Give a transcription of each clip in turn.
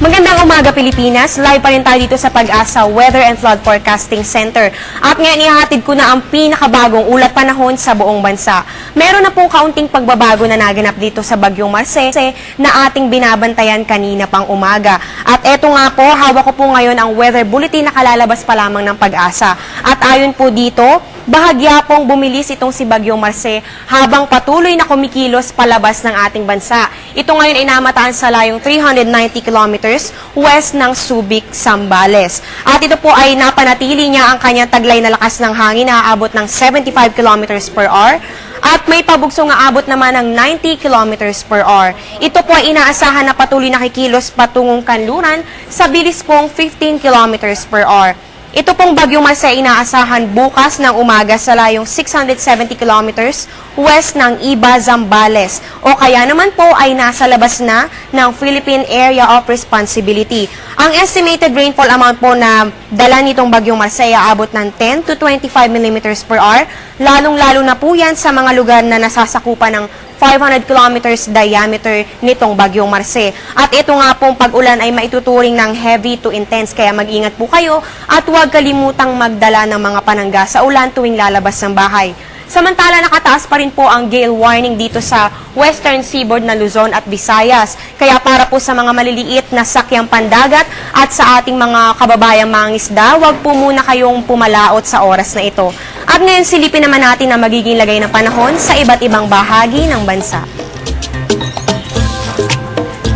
Magandang umaga Pilipinas, live pa rin tayo dito sa Pag-asa Weather and Flood Forecasting Center. At ngayon ihahatid ko na ang pinakabagong ulat panahon sa buong bansa. Meron na pong kaunting pagbabago na naganap dito sa Bagyong Marce na ating binabantayan kanina pang umaga. At eto nga po, hawak ko po ngayon ang weather bulletin na kalalabas pa lamang ng Pag-asa. At ayon po dito, bahagya pong bumilis itong si Bagyong Marce habang patuloy na kumikilos palabas ng ating bansa. Ito ngayon ay namataan sa layong 390 kilometers west ng Subic, Zambales. At ito po ay napanatili niya ang kanyang taglay na lakas ng hangin na aabot ng 75 kilometers per hour. At may pabugsong na abot naman ng 90 kilometers per hour. Ito po ay inaasahan na patuloy na kikilos patungong kanluran sa bilis pong 15 kilometers per hour. Ito pong Bagyong Marce inaasahan bukas ng umaga sa layong 670 kilometers west ng Iba, Zambales o kaya naman po ay nasa labas na ng Philippine Area of Responsibility. Ang estimated rainfall amount po na dala nitong Bagyong Marce ay aabot ng 10 to 25 millimeters per hour, lalong-lalo na po yan sa mga lugar na nasasakupan ng 500 kilometers diameter nitong Bagyong Marce. At ito nga pong pag-ulan ay maituturing ng heavy to intense, kaya mag-ingat po kayo at huwag kalimutang magdala ng mga panangga sa ulan tuwing lalabas ng bahay. Samantala, nakataas pa rin po ang gale warning dito sa western seaboard na Luzon at Visayas. Kaya para po sa mga maliliit na sakyang pandagat at sa ating mga kababayang mangingisda, huwag po muna kayong pumalaot sa oras na ito. At ngayon silipin naman natin ang magiging lagay ng panahon sa iba't ibang bahagi ng bansa.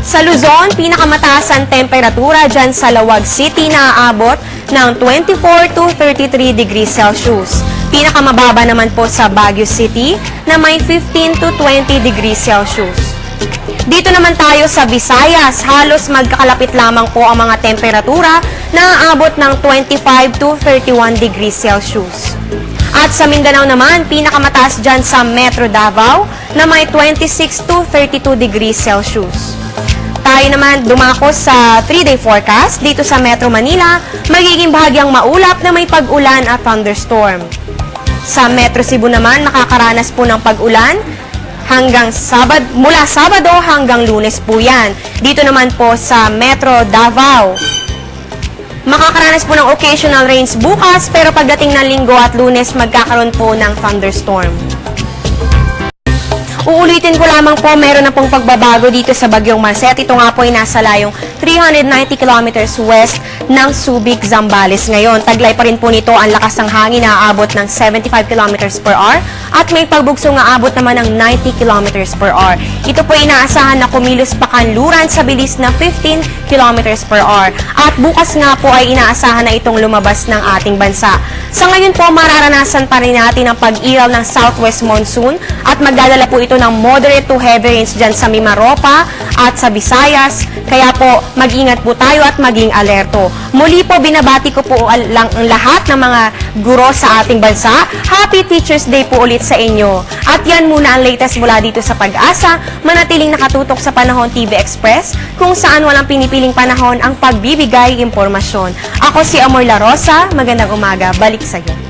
Sa Luzon, pinakamataas ang temperatura dyan sa Lawag City na aabot ng 24 to 33 degrees Celsius. Pinakamababa naman po sa Baguio City na may 15 to 20 degrees Celsius. Dito naman tayo sa Visayas, halos magkakalapit lamang po ang mga temperatura na aabot ng 25 to 31 degrees Celsius. At sa Mindanao naman, pinakamataas dyan sa Metro Davao na may 26 to 32 degrees Celsius. Tayo naman dumako sa 3-day forecast dito sa Metro Manila, magiging bahagyang maulap na may pag-ulan at thunderstorm. Sa Metro Cebu naman, makakaranas po ng pag-ulan mula Sabado hanggang Lunes po yan. Dito naman po sa Metro Davao, makakaranas po ng occasional rains bukas, pero pagdating ng Linggo at Lunes, magkakaroon po ng thunderstorm. Uulitin ko lamang po, meron na pong pagbabago dito sa Bagyong Marce at ito nga po ay nasa layong 390 kilometers west ng Subic, Zambales ngayon. Taglay pa rin po nito ang lakas ng hangin na aabot ng 75 kilometers per hour at may pagbugsong na abot naman ng 90 kilometers per hour. Ito po ay inaasahan na kumilos pa kanluran sa bilis na 15 kilometers per hour. At bukas nga po ay inaasahan na itong lumabas ng ating bansa. Sa ngayon po, mararanasan pa rin natin ang pag-iral ng southwest monsoon at magdadala po ito ng moderate to heavy rains dyan sa Mimaropa at sa Visayas. Kaya po, mag-ingat po tayo at maging alerto. Muli po, binabati ko po ang lahat ng mga guro sa ating bansa. Happy Teachers Day po ulit sa inyo. At yan muna ang latest mula dito sa Pag-asa. Manatiling nakatutok sa Panahon TV Express, kung saan walang pinipiling panahon ang pagbibigay impormasyon. Ako si Amor La Rosa. Magandang umaga. Balik sa iyo.